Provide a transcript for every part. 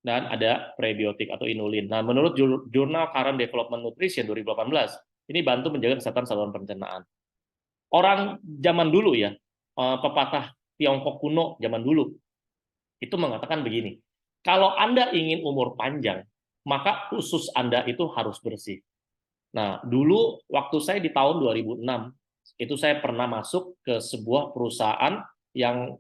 dan ada prebiotik atau inulin. Nah, menurut Jurnal Current Development Nutrition 2018, ini bantu menjaga kesehatan saluran pencernaan. Orang zaman dulu ya, pepatah Tiongkok kuno zaman dulu, itu mengatakan begini, kalau Anda ingin umur panjang, maka usus Anda itu harus bersih. Nah, dulu waktu saya di tahun 2006, itu saya pernah masuk ke sebuah perusahaan yang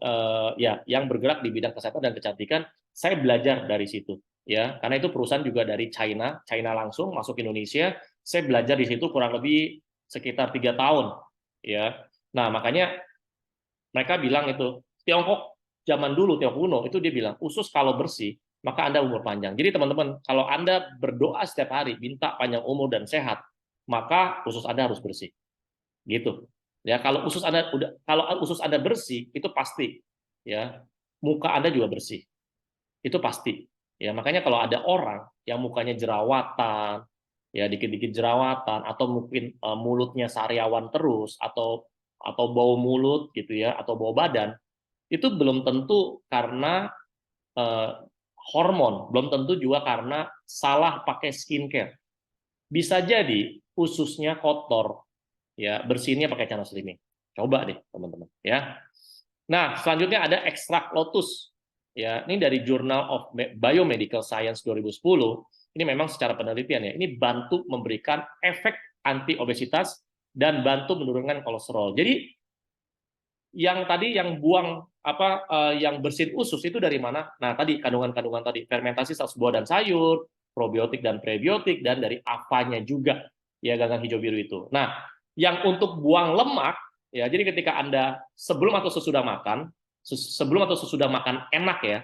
yang bergerak di bidang kesehatan dan kecantikan. Saya belajar dari situ, ya, karena itu perusahaan juga dari China, China langsung masuk Indonesia. Saya belajar di situ kurang lebih sekitar 3 tahun, ya. Nah, makanya mereka bilang itu Tiongkok zaman dulu, Tiongkok kuno itu dia bilang usus kalau bersih maka Anda umur panjang. Jadi teman-teman, kalau Anda berdoa setiap hari minta panjang umur dan sehat, maka usus Anda harus bersih. Gitu. Ya, kalau usus Anda bersih itu pasti ya, muka Anda juga bersih. Itu pasti. Ya, makanya kalau ada orang yang mukanya jerawatan, ya dikit-dikit jerawatan atau mungkin mulutnya sariawan terus atau bau mulut gitu ya, atau bau badan, itu belum tentu karena eh, hormon, belum tentu juga karena salah pakai skincare. Bisa jadi ususnya kotor, ya bersihnya pakai cara slimming. Coba deh teman-teman, ya. Nah, selanjutnya ada ekstrak lotus. Ya, ini dari Journal of Biomedical Science 2010. Ini memang secara penelitian ya, ini bantu memberikan efek anti obesitas dan bantu menurunkan kolesterol. Jadi yang tadi yang buang yang bersin usus itu dari mana? Nah, tadi kandungan-kandungan tadi, fermentasi saus buah dan sayur, probiotik dan prebiotik, dan dari apanya juga, ya gangan hijau biru itu. Nah, yang untuk buang lemak, ya jadi ketika Anda sebelum atau sesudah makan enak ya,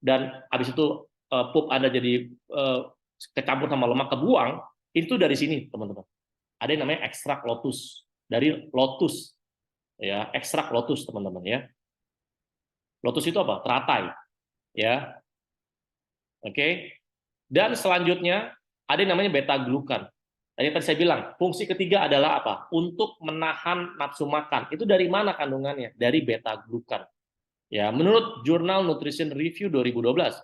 dan habis itu pup Anda jadi kecampur sama lemak kebuang, itu dari sini teman-teman. Ada yang namanya ekstrak lotus, dari lotus, ya ekstrak lotus teman-teman ya. Lotus itu apa? Teratai, ya. Oke. Dan selanjutnya ada yang namanya beta glukan. Tadi saya bilang, fungsi ketiga adalah apa? Untuk menahan nafsu makan. Itu dari mana kandungannya? Dari beta glukan. Ya, menurut Jurnal Nutrition Review 2012,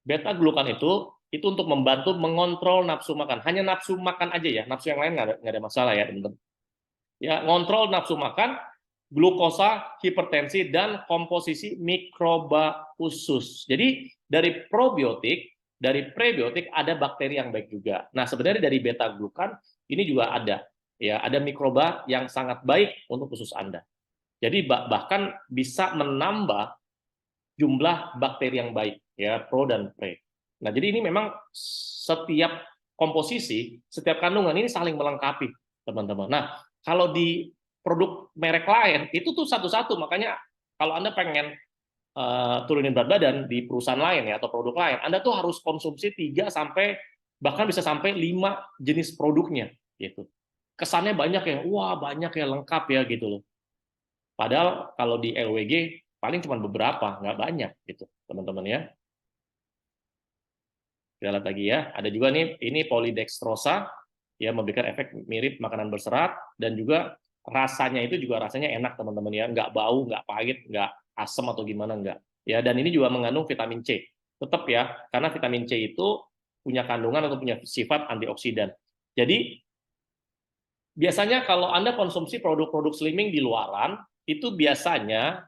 beta glukan itu untuk membantu mengontrol nafsu makan. Hanya nafsu makan aja ya, nafsu yang lain nggak ada masalah ya, teman-teman. Ya, ngontrol nafsu makan, glukosa, hipertensi, dan komposisi mikroba usus. Jadi dari probiotik, dari prebiotik ada bakteri yang baik juga. Nah, sebenarnya dari beta glukan ini juga ada, ya, ada mikroba yang sangat baik untuk usus Anda. Jadi bahkan bisa menambah jumlah bakteri yang baik, ya, pro dan pre. Nah, jadi ini memang setiap komposisi, setiap kandungan ini saling melengkapi, teman-teman. Nah, kalau di produk merek lain itu tuh satu-satu, makanya kalau Anda pengen turunin berat badan di perusahaan lain ya atau produk lain, Anda tuh harus konsumsi 3 sampai bahkan bisa sampai 5 jenis produknya gitu. Kesannya banyak ya, wah banyak ya, lengkap ya gitu loh. Padahal kalau di LWG paling cuma beberapa, nggak banyak gitu, teman-teman ya. Kita lihat lagi ya. Ada juga nih, ini polidextrosa, ya memberikan efek mirip makanan berserat, dan juga rasanya itu juga rasanya enak teman-teman ya, nggak bau, nggak pahit, nggak asam atau gimana, nggak. Ya, dan ini juga mengandung vitamin C. Tetap ya, karena vitamin C itu punya kandungan atau punya sifat antioksidan. Jadi biasanya kalau Anda konsumsi produk-produk slimming di luaran, itu biasanya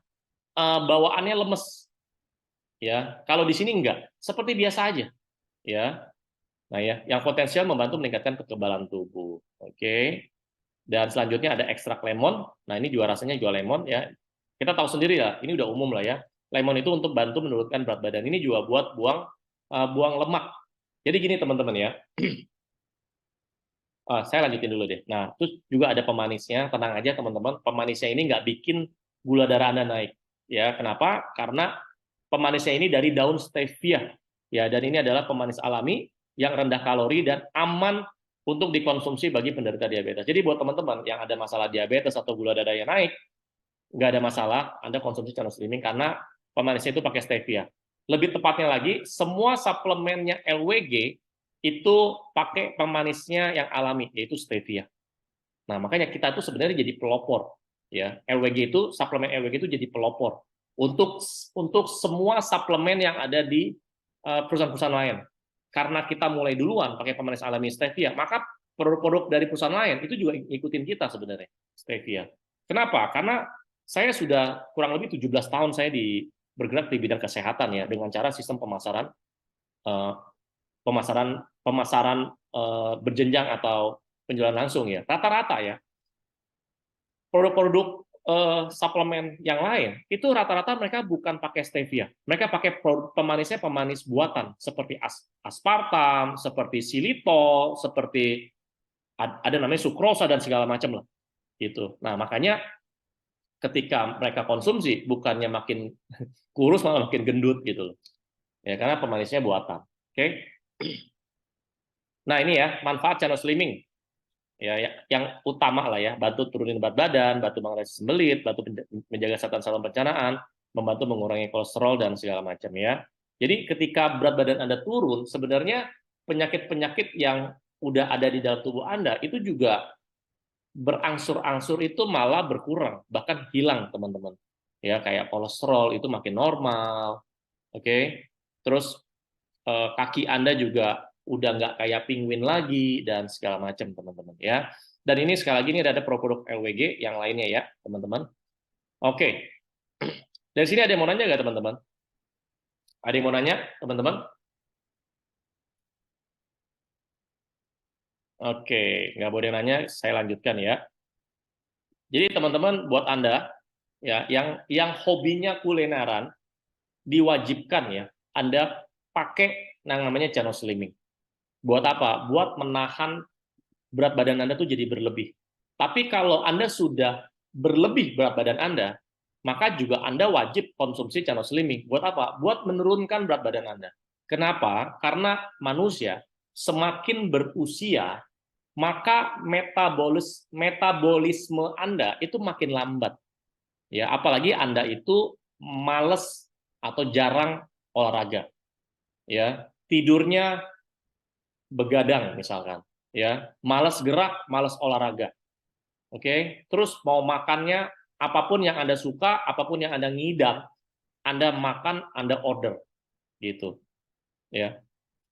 bawaannya lemes. Ya, kalau di sini enggak, seperti biasa aja. Ya, nah ya, yang potensial membantu meningkatkan kekebalan tubuh. Oke. Dan selanjutnya ada ekstrak lemon. Nah, ini juga rasanya juga lemon ya. Kita tahu sendiri ya, ini udah umum lah ya. Lemon itu untuk bantu menurunkan berat badan. Ini juga buat buang lemak. Jadi gini teman-teman ya. Saya lanjutin dulu deh. Nah, terus juga ada pemanisnya. Tenang aja teman-teman, pemanisnya ini nggak bikin gula darah Anda naik. Ya, kenapa? Karena pemanisnya ini dari daun stevia. Ya, dan ini adalah pemanis alami yang rendah kalori dan aman untuk dikonsumsi bagi penderita diabetes. Jadi buat teman-teman yang ada masalah diabetes atau gula darah yang naik, nggak ada masalah Anda konsumsi channel slimming karena pemanisnya itu pakai stevia. Lebih tepatnya lagi, semua suplemennya LWG itu pakai pemanisnya yang alami, yaitu stevia. Nah, makanya kita itu sebenarnya jadi pelopor. Ya, LWG itu, suplemen LWG itu jadi pelopor untuk semua suplemen yang ada di perusahaan-perusahaan lain. Karena kita mulai duluan pakai pemanis alami stevia, maka produk-produk dari perusahaan lain itu juga ikutin kita sebenarnya, stevia. Kenapa? Karena saya sudah kurang lebih 17 tahun saya bergerak di bidang kesehatan ya, dengan cara sistem pemasaran eh, berjenjang atau penjualan langsung ya. Rata-rata ya, produk-produk suplemen yang lain itu rata-rata mereka bukan pakai stevia, mereka pakai pemanisnya pemanis buatan seperti aspartam, seperti xilitol, seperti ada namanya sukrosa dan segala macam lah gitu. Nah makanya ketika mereka konsumsi bukannya makin kurus malah makin gendut gitu loh ya, karena pemanisnya buatan. Oke. Nah ini ya manfaat channel slimming ya, yang utama lah ya, bantu turunin berat badan, bantu mengurangi sembelit, bantu menjaga kesehatan saluran pencernaan, membantu mengurangi kolesterol dan segala macam ya. Jadi ketika berat badan Anda turun, sebenarnya penyakit-penyakit yang udah ada di dalam tubuh Anda itu juga berangsur-angsur itu malah berkurang, bahkan hilang teman-teman. Ya kayak kolesterol itu makin normal, oke. Terus kaki Anda juga udah nggak kayak penguin lagi dan segala macam teman-teman ya. Dan ini sekali lagi ini ada produk LWG yang lainnya ya teman-teman. Oke, dari sini ada yang mau nanya nggak teman-teman? Ada yang mau nanya teman-teman? Oke, nggak boleh nanya, saya lanjutkan ya. Jadi teman-teman buat Anda ya yang hobinya kulineran diwajibkan ya Anda pakai yang namanya channel slimming. Buat apa? Buat menahan berat badan Anda tuh jadi berlebih. Tapi kalau Anda sudah berlebih berat badan Anda, maka juga Anda wajib konsumsi channel slimming. Buat apa? Buat menurunkan berat badan Anda. Kenapa? Karena manusia semakin berusia, maka metabolisme Anda itu makin lambat. Ya, apalagi Anda itu males atau jarang olahraga. Ya, tidurnya begadang misalkan, ya, malas gerak, malas olahraga. Oke, terus mau makannya apapun yang Anda suka, apapun yang Anda ngidam, Anda makan, Anda order gitu, ya.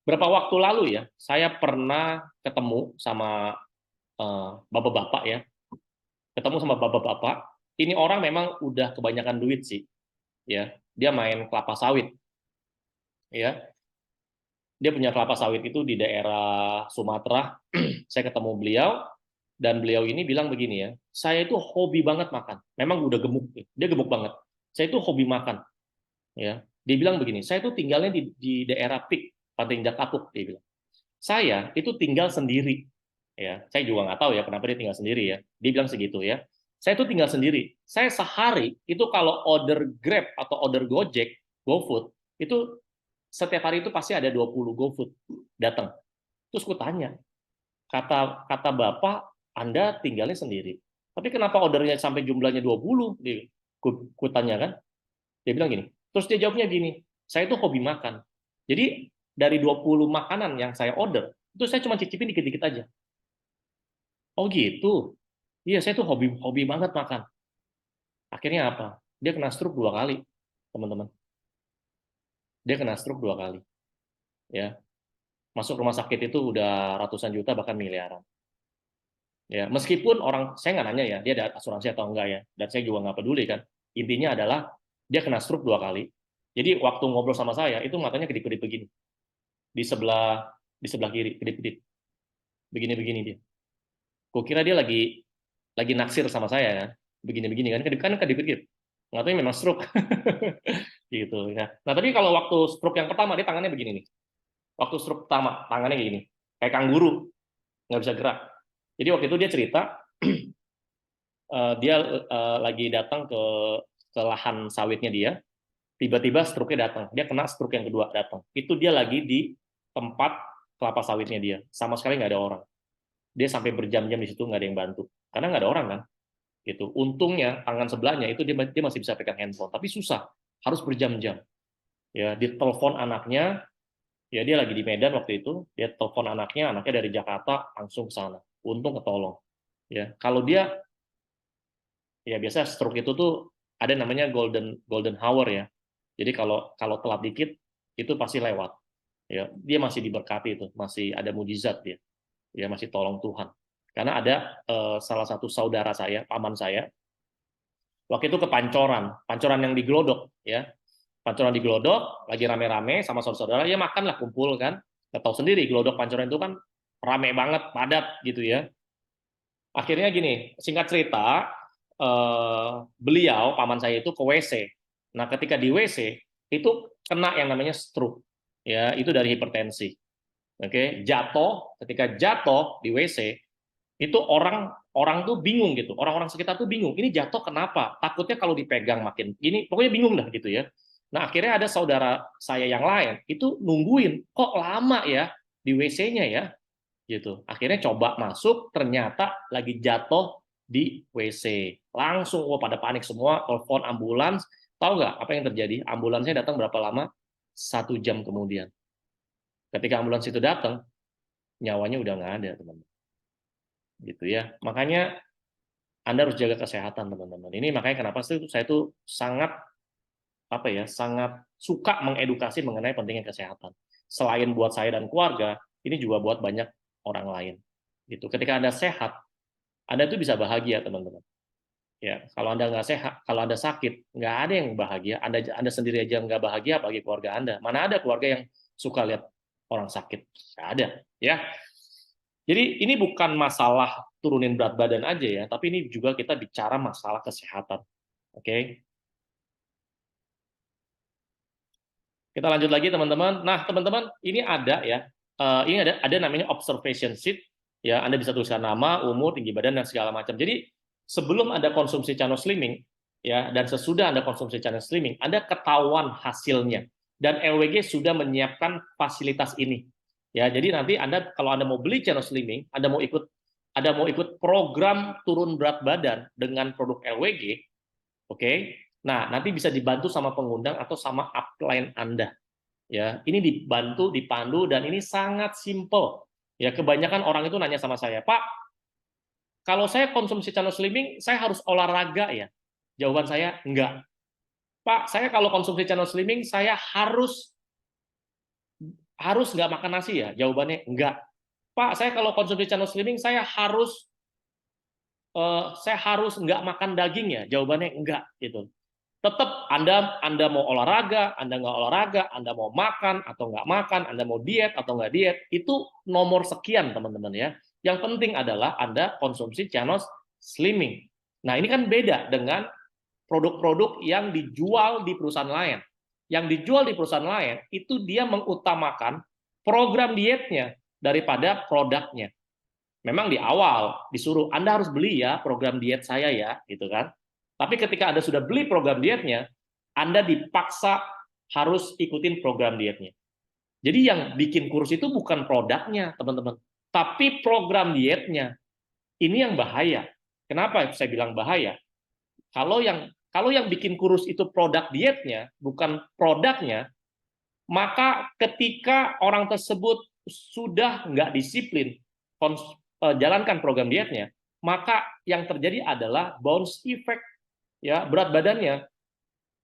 Berapa waktu lalu ya, saya pernah ketemu sama bapak-bapak ya, ketemu sama bapak-bapak. Ini orang memang udah kebanyakan duit sih, ya. Dia main kelapa sawit, ya. Dia punya kelapa sawit itu di daerah Sumatera. Saya ketemu beliau, dan beliau ini bilang begini ya, saya itu hobi banget makan. Memang udah gemuk, dia gemuk banget. Saya itu hobi makan. Ya, dia bilang begini, saya itu tinggalnya di daerah Pik, Pantai Indah Kapuk, dia bilang. Saya itu tinggal sendiri. Ya, saya juga nggak tahu ya kenapa dia tinggal sendiri ya. Dia bilang segitu ya. Saya itu tinggal sendiri. Saya sehari itu kalau order Grab atau order Gojek, GoFood, itu setiap hari itu pasti ada 20 GoFood datang. Terus aku tanya, kata kata Bapak, Anda tinggalnya sendiri. Tapi kenapa ordernya sampai jumlahnya 20? Ku tanya kan. Dia bilang gini. Terus dia jawabnya gini, saya itu hobi makan. Jadi dari 20 makanan yang saya order, itu saya cuma cicipin dikit-dikit aja. Oh gitu. Iya, saya tuh hobi hobi banget makan. Akhirnya apa? Dia kena stroke 2 kali, teman-teman. Dia kena stroke 2 kali. Ya, masuk rumah sakit itu udah ratusan juta bahkan miliaran. Ya, meskipun orang saya nggak nanya ya, dia ada asuransi atau enggak ya, dan saya juga nggak peduli kan. Intinya adalah dia kena stroke 2 kali. Jadi waktu ngobrol sama saya itu matanya kedip-kedip begini, di sebelah kiri kedip-kedip, begini-begini dia. Kukira dia lagi naksir sama saya kan, begini-begini kan, kedip-kedip. Nggak tahu memang stroke. Gitu ya. Nah tapi kalau waktu stroke yang pertama dia tangannya begini nih. Waktu stroke pertama tangannya kayak gini, kayak kanguru, nggak bisa gerak. Jadi waktu itu dia cerita dia lagi datang ke lahan sawitnya dia, tiba-tiba stroke-nya datang. Dia kena stroke yang kedua datang. Itu dia lagi di tempat kelapa sawitnya dia, sama sekali nggak ada orang. Dia sampai berjam-jam di situ nggak ada yang bantu, karena nggak ada orang kan. Gitu. Untungnya tangan sebelahnya itu dia masih bisa pegang handphone, tapi susah, harus berjam-jam. Ya, ditelepon anaknya, ya dia lagi di Medan waktu itu, dia telepon anaknya dari Jakarta langsung ke sana. Untung ketolong. Ya, kalau dia ya biasa stroke itu tuh ada namanya golden hour ya. Jadi kalau kalau telat dikit itu pasti lewat. Ya, dia masih diberkati itu, masih ada mujizat dia. Ya, masih tolong Tuhan. Karena ada salah satu saudara saya, paman saya, waktu itu ke Pancoran, Pancoran yang di Glodok, ya. Pancoran di Glodok, lagi rame-rame sama saudara-saudara, ya makan lah, kumpul kan. Nggak tahu sendiri, Glodok Pancoran itu kan rame banget, padat gitu ya. Akhirnya gini, singkat cerita, beliau, paman saya itu ke WC. Nah, ketika di WC, itu kena yang namanya stroke. Ya, itu dari hipertensi. Oke, jatuh, ketika jatuh di WC, itu orang orang tuh bingung gitu, orang-orang sekitar tuh bingung, ini jatuh kenapa, takutnya kalau dipegang makin ini, pokoknya bingung dah gitu ya. Nah, akhirnya ada saudara saya yang lain itu nungguin, kok lama ya di WC-nya ya gitu. Akhirnya coba masuk, ternyata lagi jatuh di WC, langsung pada panik semua, telepon ambulans. Tahu nggak apa yang terjadi? Ambulansnya datang berapa lama? 1 jam kemudian. Ketika ambulans itu datang, nyawanya udah nggak ada, teman-teman. Gitu ya. Makanya Anda harus jaga kesehatan, teman-teman. Ini makanya kenapa sih saya tuh sangat sangat suka mengedukasi mengenai pentingnya kesehatan. Selain buat saya dan keluarga, ini juga buat banyak orang lain. Gitu. Ketika Anda sehat, Anda tuh bisa bahagia, teman-teman. Ya, kalau Anda nggak sehat, kalau Anda sakit, nggak ada yang bahagia. Anda sendiri aja nggak bahagia, bagi keluarga Anda. Mana ada keluarga yang suka lihat orang sakit? Nggak ada. Ya. Jadi ini bukan masalah turunin berat badan aja ya, tapi ini juga kita bicara masalah kesehatan. Oke? Kita lanjut lagi teman-teman. Nah, teman-teman, ini ada ya. Ini ada namanya observation sheet ya. Anda bisa tuliskan nama, umur, tinggi badan dan segala macam. Jadi sebelum Anda konsumsi channel slimming ya, dan sesudah Anda konsumsi channel slimming, Anda ketahuan hasilnya. Dan LWG sudah menyiapkan fasilitas ini. Ya, jadi nanti Anda kalau Anda mau beli channel slimming, Anda mau ikut program turun berat badan dengan produk LWG, oke? Nah, nanti bisa dibantu sama pengundang atau sama upline Anda. Ya, ini dibantu, dipandu, dan ini sangat simple. Ya, kebanyakan orang itu nanya sama saya, Pak, kalau saya konsumsi channel slimming, saya harus olahraga ya? Jawaban saya, enggak. Pak, saya kalau konsumsi channel slimming, saya harus nggak makan nasi ya? Jawabannya, enggak. Pak, saya kalau konsumsi channel slimming, saya harus nggak makan daging ya? Jawabannya, enggak. Gitu. Tetap Anda mau olahraga, Anda nggak olahraga, Anda mau makan atau nggak makan, Anda mau diet atau nggak diet, itu nomor sekian, teman-teman ya. Yang penting adalah Anda konsumsi channel slimming. Nah, ini kan beda dengan produk-produk yang dijual di perusahaan lain. Yang dijual di perusahaan lain, itu dia mengutamakan program dietnya daripada produknya. Memang di awal disuruh, Anda harus beli ya program diet saya ya, gitu kan. Tapi ketika Anda sudah beli program dietnya, Anda dipaksa harus ikutin program dietnya. Jadi yang bikin kurus itu bukan produknya, teman-teman, tapi program dietnya. Ini yang bahaya. Kenapa saya bilang bahaya? Kalau yang bikin kurus itu produk dietnya, bukan produknya, maka ketika orang tersebut sudah nggak disiplin jalankan program dietnya, maka yang terjadi adalah bounce effect, ya, berat badannya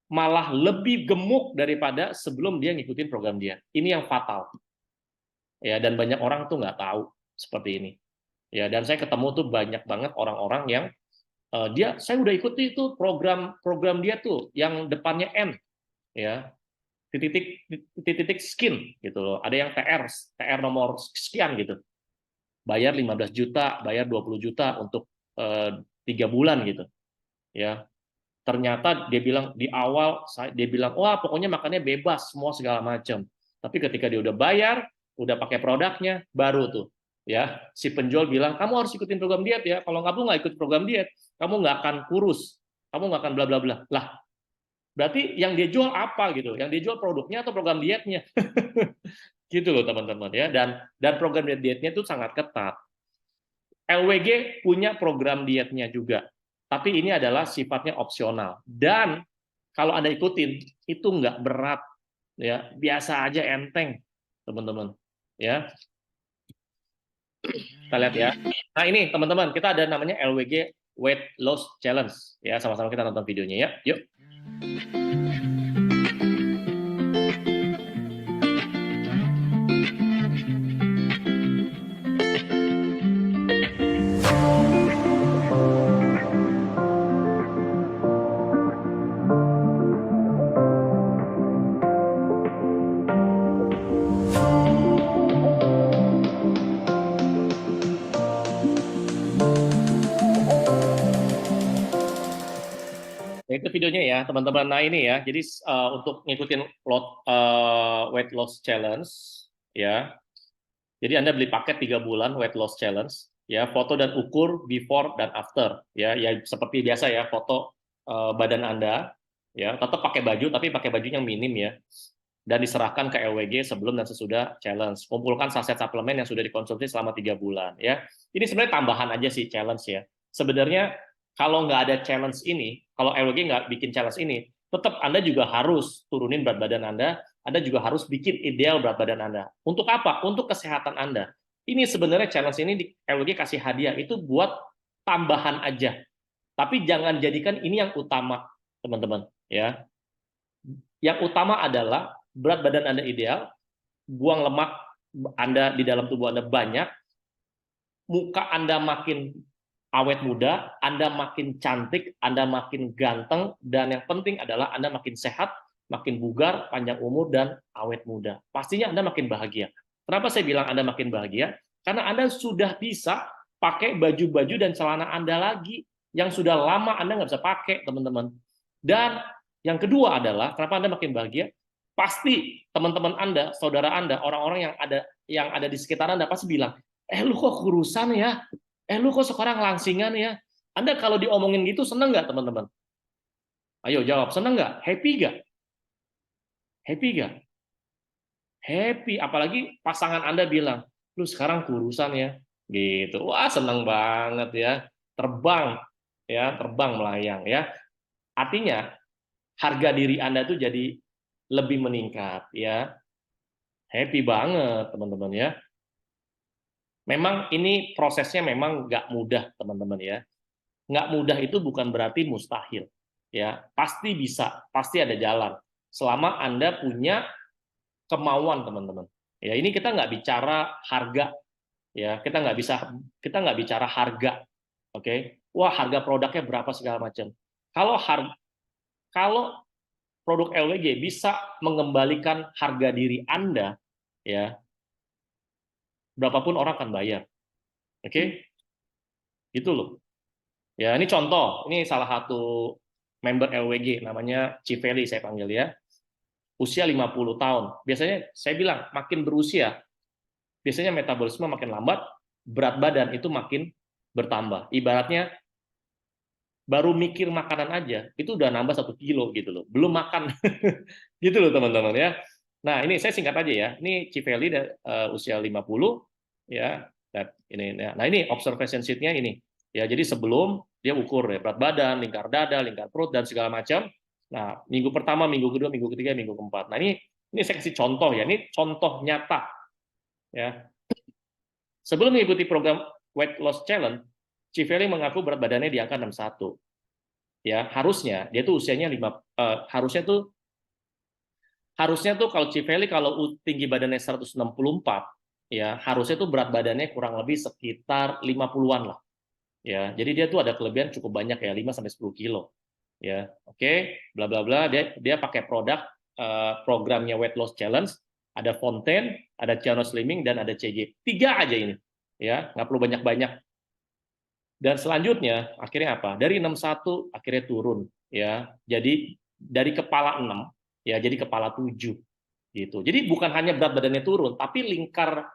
malah lebih gemuk daripada sebelum dia ngikutin program diet. Ini yang fatal. Ya, dan banyak orang tuh nggak tahu seperti ini. Ya, dan saya ketemu tuh banyak banget orang-orang yang saya udah ikuti itu program dia tuh yang depannya N, ya, titik skin gitu loh. Ada yang TR nomor sekian gitu. Bayar 15 juta, bayar 20 juta untuk 3 bulan gitu. Ya. Ternyata dia bilang di awal dia bilang, "Wah, pokoknya makannya bebas, semua segala macam." Tapi ketika dia udah bayar, udah pakai produknya, baru tuh ya si penjual bilang, "Kamu harus ikutin program diet ya. Kalau kamu nggak ikut program diet, kamu nggak akan kurus. Kamu nggak akan bla bla bla." Lah, berarti yang dia jual apa gitu? Yang dia jual produknya atau program dietnya? Gitu loh, teman-teman ya. Dan program dietnya itu sangat ketat. LWG punya program dietnya juga, tapi ini adalah sifatnya opsional. Dan kalau Anda ikutin, itu nggak berat, ya, biasa aja, enteng, teman-teman. Ya, kita lihat ya. Nah ini teman-teman, kita ada namanya LWG Weight Loss Challenge. Ya, sama-sama kita nonton videonya ya. Yuk. itu videonya ya, teman-teman. Nah ini ya, jadi untuk ngikutin weight loss challenge, ya. Jadi Anda beli paket 3 bulan weight loss challenge, ya, foto dan ukur before dan after, ya, ya seperti biasa ya, foto badan Anda, ya, tetap pakai baju tapi pakai baju yang minim ya, dan diserahkan ke LWG sebelum dan sesudah challenge. Kumpulkan saset suplemen yang sudah dikonsumsi selama 3 bulan, ya. Ini sebenarnya tambahan aja sih challenge ya. Sebenarnya kalau nggak ada challenge ini, kalau LWG nggak bikin challenge ini, tetap Anda juga harus turunin berat badan Anda juga harus bikin ideal berat badan Anda. Untuk apa? Untuk kesehatan Anda. Ini sebenarnya challenge ini di LWG kasih hadiah itu buat tambahan aja. Tapi jangan jadikan ini yang utama, teman-teman, ya. Yang utama adalah berat badan Anda ideal, buang lemak Anda di dalam tubuh Anda banyak, muka Anda makin awet muda, Anda makin cantik, Anda makin ganteng, dan yang penting adalah Anda makin sehat, makin bugar, panjang umur, dan awet muda. Pastinya Anda makin bahagia. Kenapa saya bilang Anda makin bahagia? Karena Anda sudah bisa pakai baju-baju dan celana Anda lagi, yang sudah lama Anda nggak bisa pakai, teman-teman. Dan yang kedua adalah, kenapa Anda makin bahagia? Pasti teman-teman Anda, saudara Anda, orang-orang yang ada di sekitar Anda pasti bilang, lu kok kurusan ya? Lu kok sekarang langsingan ya? Anda kalau diomongin gitu seneng nggak, teman-teman? Ayo jawab, seneng nggak? Happy nggak? Happy nggak? Happy. Apalagi pasangan Anda bilang, lu sekarang kurusan ya? Gitu. Wah, seneng banget ya. Terbang, ya, terbang melayang ya. Artinya harga diri Anda tuh jadi lebih meningkat ya. Happy banget, teman-teman ya. Memang ini prosesnya memang nggak mudah, teman-teman ya. Nggak mudah itu bukan berarti mustahil, ya. Pasti bisa, pasti ada jalan. Selama Anda punya kemauan, teman-teman. Ya, ini kita nggak bicara harga, ya. Kita nggak bicara harga, oke? Wah, harga produknya berapa segala macam. Kalau produk LWG bisa mengembalikan harga diri Anda, ya, berapapun orang akan bayar, oke? Gitu loh. Ya, ini contoh. Ini salah satu member LWG, namanya Civeli saya panggil ya. Usia 50 tahun. Biasanya saya bilang, makin berusia, biasanya metabolisme makin lambat, berat badan itu makin bertambah. Ibaratnya, baru mikir makanan aja, itu udah nambah 1 kilo gitu loh. Belum makan. Gitu loh, teman-teman ya. Nah, ini saya singkat aja ya. Ini Civeli usia 50, ya. Nah, ini observation sheet-nya ini. Ya, jadi sebelum dia ukur ya, berat badan, lingkar dada, lingkar perut dan segala macam. Nah, minggu pertama, minggu kedua, minggu ketiga, minggu keempat. Nah, ini saya kasih contoh ya. Ini contoh nyata ya. Sebelum mengikuti program Weight Loss Challenge, Civeli mengaku berat badannya di angka 61. Ya, harusnya dia tuh usianya harusnya tuh kalau Civeli kalau tinggi badannya 164, ya, harusnya tuh berat badannya kurang lebih sekitar 50-an lah. Ya, jadi dia tuh ada kelebihan cukup banyak ya, 5 sampai 10 kilo. Ya, oke, bla bla bla, dia pakai produk programnya Weight Loss Challenge, ada Fontaine, ada Ciano Slimming dan ada CG. 3 aja ini. Ya, nggak perlu banyak-banyak. Dan selanjutnya akhirnya apa? Dari 61 akhirnya turun ya. Jadi dari kepala 6 ya jadi kepala 7 gitu. Jadi bukan hanya berat badannya turun, tapi lingkar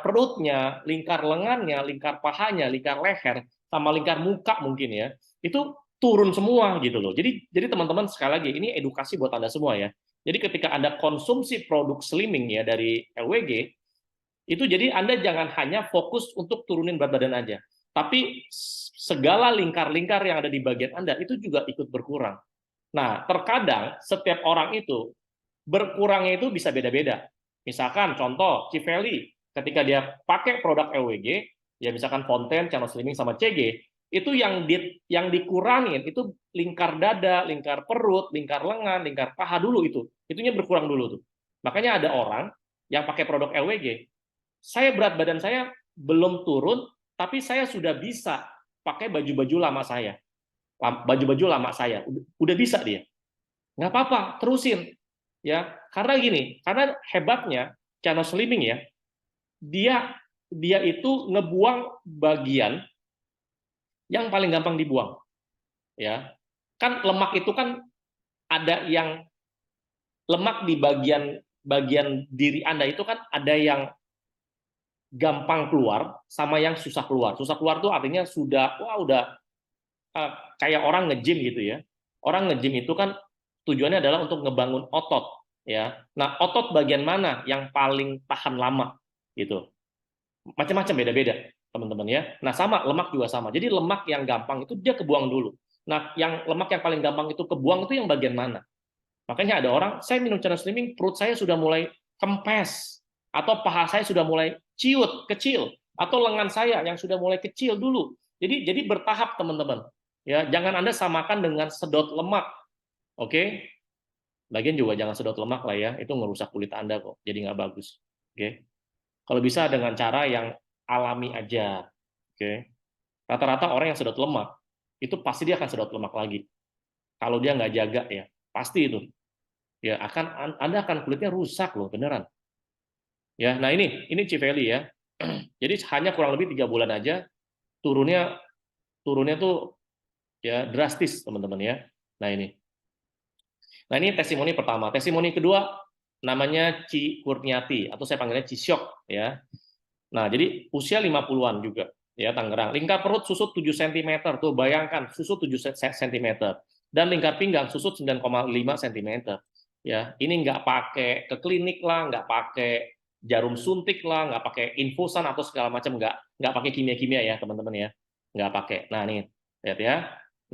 perutnya, lingkar lengannya, lingkar pahanya, lingkar leher, sama lingkar muka mungkin ya, itu turun semua gitu loh. Jadi teman-teman sekali lagi ini edukasi buat Anda semua ya. Jadi ketika Anda konsumsi produk slimming ya dari LWG, itu jadi Anda jangan hanya fokus untuk turunin berat badan aja, tapi segala lingkar-lingkar yang ada di bagian Anda itu juga ikut berkurang. Nah, terkadang setiap orang itu berkurangnya itu bisa beda-beda. Misalkan contoh Civeli ketika dia pakai produk LWG, ya misalkan Fontaine, Channel Slimming sama CG, itu yang dikurangin itu lingkar dada, lingkar perut, lingkar lengan, lingkar paha dulu itu. Itunya berkurang dulu tuh. Makanya ada orang yang pakai produk LWG, saya berat badan saya belum turun, tapi saya sudah bisa pakai baju-baju lama saya. Baju-baju lama saya. Udah bisa dia. Nggak apa-apa, terusin. Ya, karena gini, karena hebatnya Channel Slimming ya, dia itu ngebuang bagian yang paling gampang dibuang. Ya. Kan lemak itu kan ada yang lemak di bagian diri Anda itu kan ada yang gampang keluar sama yang susah keluar. Susah keluar tuh artinya sudah udah kayak orang nge-gym gitu ya. Orang nge-gym itu kan tujuannya adalah untuk ngebangun otot ya. Nah, otot bagian mana yang paling tahan lama gitu. Macam-macam beda-beda, teman-teman ya. Nah, sama lemak juga sama. Jadi lemak yang gampang itu dia kebuang dulu. Nah, yang lemak yang paling gampang itu kebuang itu yang bagian mana? Makanya ada orang, saya minum channel streaming, perut saya sudah mulai kempes, atau paha saya sudah mulai ciut, kecil, atau lengan saya yang sudah mulai kecil dulu. Jadi bertahap, teman-teman. Ya, jangan Anda samakan dengan sedot lemak. Oke? Lagian juga jangan sedot lemak lah ya, itu ngerusak kulit Anda kok, jadi nggak bagus. Oke? Kalau bisa dengan cara yang alami aja. Oke? Rata-rata orang yang sedot lemak, itu pasti dia akan sedot lemak lagi. Kalau dia nggak jaga ya, pasti itu. Ya Anda akan kulitnya rusak loh, beneran. Ya, nah ini Civeli ya. Jadi hanya kurang lebih 3 bulan aja turunnya tuh ya drastis, teman-teman ya. Nah ini testimoni pertama. Testimoni kedua namanya Ci Kurniati atau saya panggilnya Cisyok ya. Nah, jadi usia 50-an juga ya, Tangerang. Lingkar perut susut 7 cm tuh, bayangkan susut 7 cm. Dan lingkar pinggang susut 9,5 cm. Ya, ini nggak pakai ke klinik lah, nggak pakai jarum suntik lah, nggak pakai infusan atau segala macam, nggak pakai kimia-kimia ya, teman-teman ya. Nggak pakai. Nah, nih, lihat ya.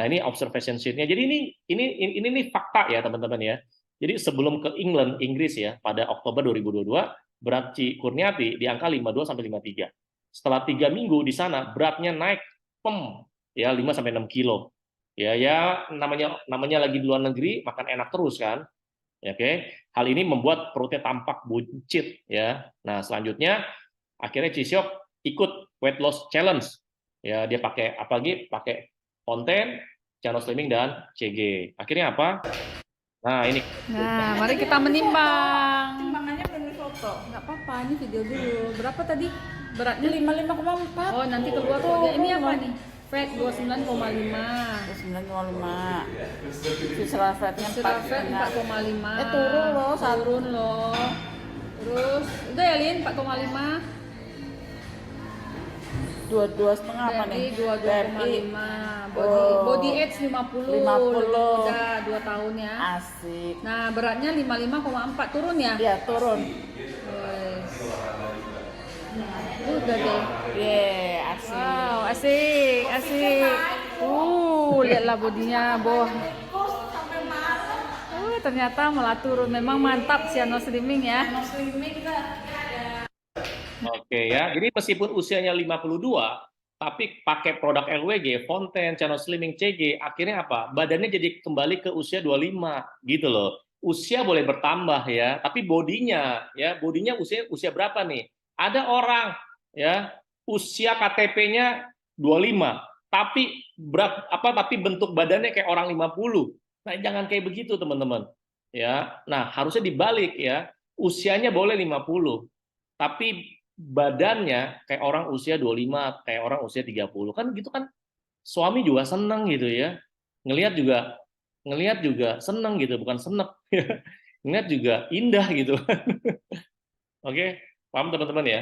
Nah, ini observation sheet-nya. Jadi ini fakta ya, teman-teman ya. Jadi sebelum ke England, Inggris ya, pada Oktober 2022, berat Ci Kurniati di angka 52 sampai 53. Setelah 3 minggu di sana beratnya naik ya 5 sampai 6 kilo. Ya namanya lagi di luar negeri makan enak terus kan. Ya, oke. Hal ini membuat perutnya tampak buncit ya. Nah, selanjutnya akhirnya Cisyok ikut weight loss challenge. Ya, dia pakai apa lagi? Pakai konten, channel streaming dan CG. Akhirnya apa? Nah, ini. Nah, mari kita menimbang. Timbangannya belum difoto. Nggak apa-apa, ini video dulu. Berapa tadi beratnya? 55,4. Oh, nanti keluar kok. Ini apa nih? Fat 29,5. 29,5. Visceral fatnya Visceral fat 4,5. turun loh, Turun loh. Terus, udah ya Lin, 4,5. 22,5 apa nih? BMI 22,5. Body age 50. 50. Udah 2 tahun ya. Asik. Nah, beratnya 55,4 turun ya? Iya, turun. Udah deh. Asik. Wow, asik, asik. Lihatlah bodinya, boh. Ternyata malah turun. Memang mantap Siano Slimming ya. Oke ya, jadi meskipun usianya 52, tapi pakai produk LWG, Fonten, Channel Slimming, CG, akhirnya apa? Badannya jadi kembali ke usia 25, gitu loh. Usia boleh bertambah ya, tapi bodinya usia berapa nih? Ada orang ya, usia KTP-nya 25, tapi tapi bentuk badannya kayak orang 50. Nah, jangan kayak begitu, teman-teman. Ya. Nah, harusnya dibalik ya. Usianya boleh 50, tapi badannya kayak orang usia 25, kayak orang usia 30. Kan gitu kan suami juga seneng gitu ya. Ngelihat juga seneng gitu, bukan senep. Ngelihat juga indah gitu. Oke, paham teman-teman ya?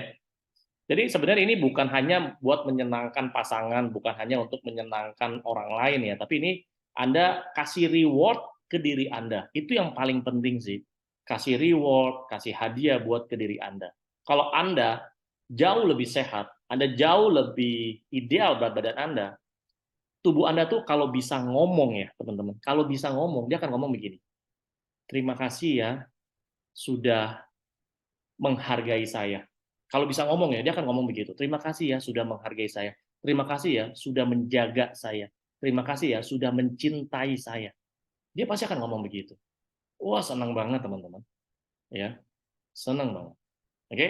Jadi sebenarnya ini bukan hanya buat menyenangkan pasangan, bukan hanya untuk menyenangkan orang lain ya, tapi ini Anda kasih reward ke diri Anda. Itu yang paling penting sih. Kasih reward, kasih hadiah buat ke diri Anda. Kalau Anda jauh lebih sehat, Anda jauh lebih ideal berat badan Anda, tubuh Anda tuh kalau bisa ngomong ya, teman-teman. Kalau bisa ngomong, dia akan ngomong begini. Terima kasih ya sudah menghargai saya. Kalau bisa ngomong ya, dia akan ngomong begitu. Terima kasih ya sudah menghargai saya. Terima kasih ya sudah menjaga saya. Terima kasih ya sudah mencintai saya. Dia pasti akan ngomong begitu. Wah, senang banget teman-teman. Ya, senang banget. Oke,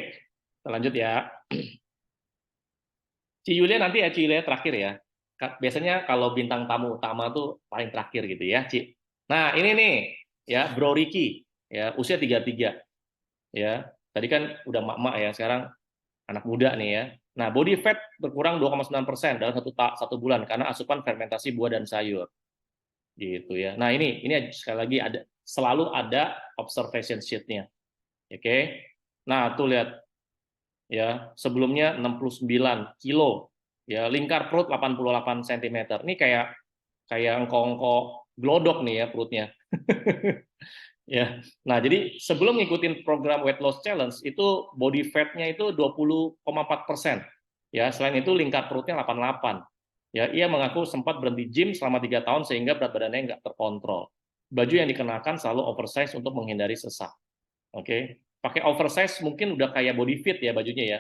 kita lanjut ya. Ci Yulia nanti ya, Ci Yulia terakhir ya. Biasanya kalau bintang tamu utama tuh paling terakhir gitu ya, Ci. Nah, ini nih ya, Bro Ricky ya, usia 33. Ya. Tadi kan udah mak-mak ya, sekarang anak muda nih ya. Nah, body fat berkurang 2,9% dalam satu bulan karena asupan fermentasi buah dan sayur. gitu ya. Nah, ini sekali lagi selalu ada observation sheet-nya. Oke. Nah, tuh lihat ya, sebelumnya 69 kilo. Ya, lingkar perut 88 cm. Ini kayak engkong-engkong glodok nih ya perutnya. Ya. Nah, jadi sebelum ngikutin program weight loss challenge itu body fat-nya itu 20,4%. Ya, selain itu lingkar perutnya 88. Ya, ia mengaku sempat berhenti gym selama 3 tahun sehingga berat badannya nggak terkontrol. Baju yang dikenakan selalu oversize untuk menghindari sesak. Oke. Pakai oversize mungkin udah kayak body fit ya bajunya ya.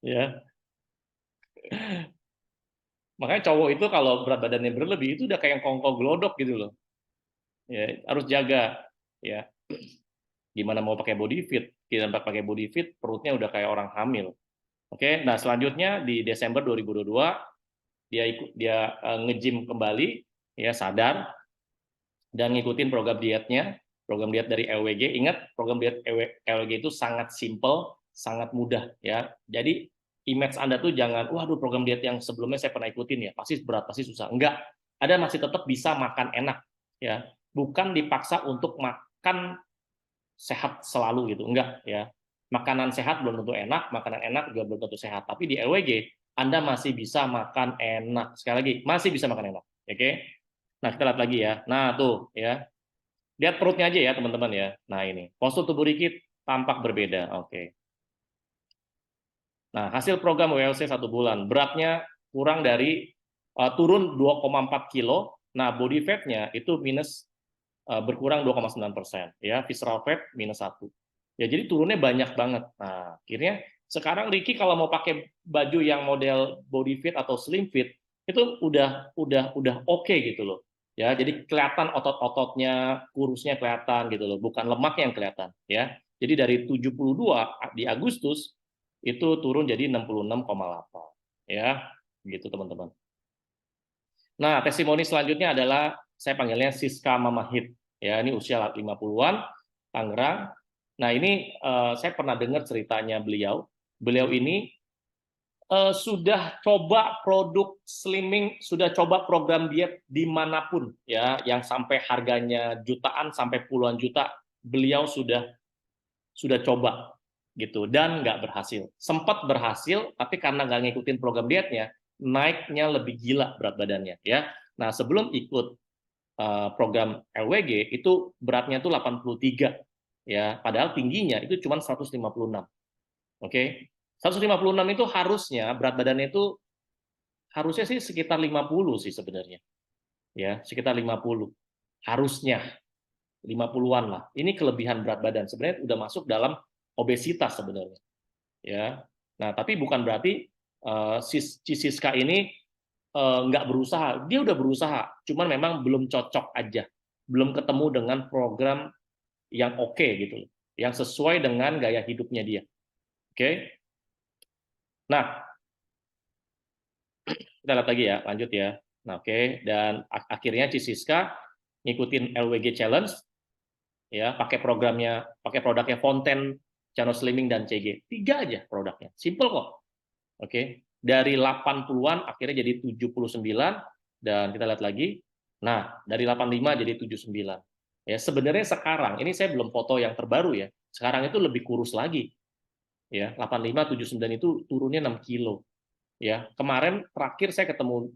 Ya. Makanya cowok itu kalau berat badannya berlebih itu udah kayak kongko glodok gitu loh. Ya, harus jaga ya. Gimana mau pakai body fit? Kita pakai body fit perutnya udah kayak orang hamil. Oke, nah selanjutnya di Desember 2022 dia nge-gym kembali ya, sadar dan ngikutin program dietnya, program diet dari LWG. Ingat, program diet LWG itu sangat simple, sangat mudah ya. Jadi image Anda tuh jangan, waduh program diet yang sebelumnya saya pernah ikutin ya, pasti berat, pasti susah. Enggak, Anda masih tetap bisa makan enak ya. Bukan dipaksa untuk makan sehat selalu gitu, enggak ya. Makanan sehat belum tentu enak, makanan enak juga belum tentu sehat. Tapi di LWG Anda masih bisa makan enak. Sekali lagi, masih bisa makan enak. Oke. Nah, kita lihat lagi ya. Nah, tuh ya. Lihat perutnya aja ya, teman-teman ya. Nah, ini. Postur tubuh Riki tampak berbeda. Oke. Nah, hasil program WLC 1 bulan. Beratnya kurang dari turun 2,4 kilo. Nah, body fat-nya itu berkurang 2,9%. Ya, visceral fat -1. Ya, jadi turunnya banyak banget. Nah, akhirnya sekarang Ricky kalau mau pakai baju yang model body fit atau slim fit itu udah oke gitu loh. Ya, jadi kelihatan otot-ototnya, kurusnya kelihatan gitu loh, bukan lemak yang kelihatan ya. Jadi dari 72 di Agustus itu turun jadi 66,8 ya. Gitu teman-teman. Nah, testimoni selanjutnya adalah saya panggilnya Siska Mamahit. Ya, ini usia 50-an, Tangerang. Nah, ini saya pernah dengar ceritanya beliau. Beliau ini sudah coba produk slimming, sudah coba program diet dimanapun, ya, yang sampai harganya jutaan sampai puluhan juta, beliau sudah coba gitu dan nggak berhasil. Sempat berhasil, tapi karena nggak ngikutin program dietnya, naiknya lebih gila berat badannya, ya. Nah, sebelum ikut program LWG itu beratnya tuh 83 ya, padahal tingginya itu cuma 156. Oke. 156 itu harusnya berat badannya itu harusnya sih sekitar 50 sih sebenarnya. Ya, sekitar 50. Harusnya 50-an lah. Ini kelebihan berat badan. Sebenarnya udah masuk dalam obesitas sebenarnya. Ya. Nah, tapi bukan berarti Siska ini nggak berusaha, dia udah berusaha, cuman memang belum cocok aja, belum ketemu dengan program yang oke gitu, yang sesuai dengan gaya hidupnya dia. Oke, nah kita lihat lagi ya, lanjut ya. Nah, oke, dan akhirnya Siska ngikutin LWG Challenge, ya, pakai produknya Fonten, Channel Slimming dan CG, 3 aja produknya, simple kok. Oke, dari 80-an akhirnya jadi 79 dan kita lihat lagi. Nah, dari 85 jadi 79. Ya, sebenarnya sekarang ini saya belum foto yang terbaru ya. Sekarang itu lebih kurus lagi. Ya, 85 79 itu turunnya 6 kilo. Ya, kemarin terakhir saya ketemu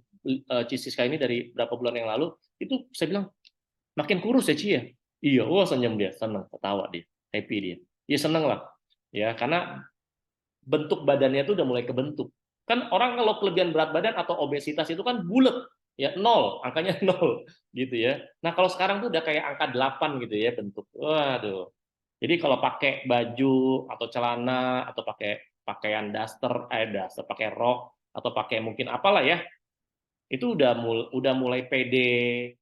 Siska ini dari berapa bulan yang lalu, itu saya bilang makin kurus ya Ci ya. Iya, wah senyum dia, senang, ketawa dia, happy dia. Ya seneng lah. Ya, karena bentuk badannya itu udah mulai kebentuk. Kan orang kalau kelebihan berat badan atau obesitas itu kan bulat, ya nol, angkanya nol gitu ya. Nah, kalau sekarang tuh udah kayak angka 8 gitu ya bentuk. Waduh. Jadi kalau pakai baju atau celana atau pakai pakaian daster, pakai rok atau pakai mungkin apalah ya, itu udah mulai pede,